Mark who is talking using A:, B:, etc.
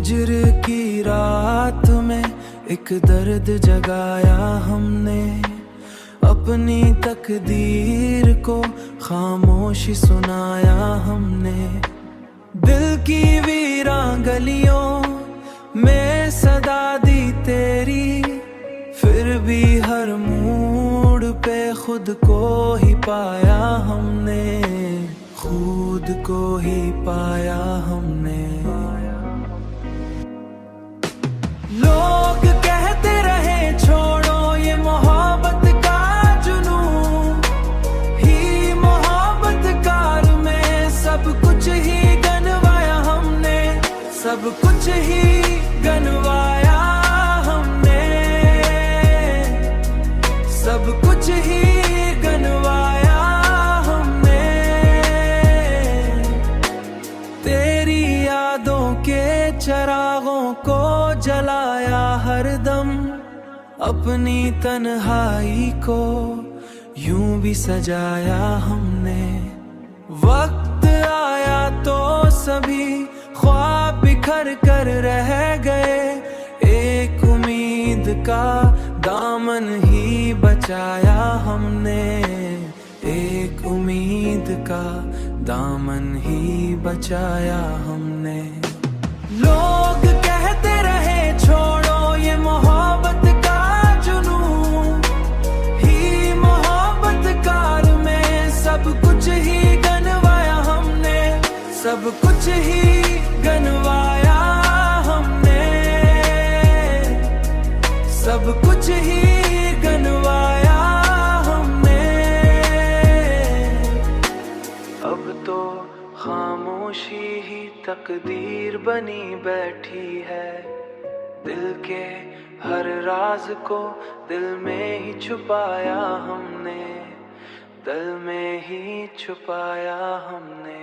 A: हिज्र की रात में एक दर्द जगाया हमने, अपनी तकदीर को खामोशी सुनाया हमने। दिल की वीरान गलियों में सदा दी तेरी, फिर भी हर मूड पे खुद को ही पाया हमने, खुद को ही पाया हमने। लोग कहते रहे छोड़ो ये मोहब्बत का जुनून, ही मोहब्बत कार में सब कुछ ही गनवाया हमने, सब कुछ ही गनवाया हमने, सब कुछ ही गनवाया हमने। तेरी यादों के चरागों को जलाया हरदम, अपनी तन्हाई को यूं भी सजाया हमने। वक्त आया तो सभी ख्वाब बिखर कर रह गए, एक उम्मीद का दामन ही बचाया हमने, एक उम्मीद का दामन ही बचाया हमने। लोग कहते रहे छोड़ो ये मोहब्बत का जुनून, ही मोहब्बत कार में सब कुछ ही गनवाया हमने, सब कुछ ही गनवाया हमने, सब कुछ ही गनवाया हमने। अब तो खामोशी ही तकदीर बनी बैठी है, दिल के हर राज को दिल में ही छुपाया हमने, दिल में ही छुपाया हमने।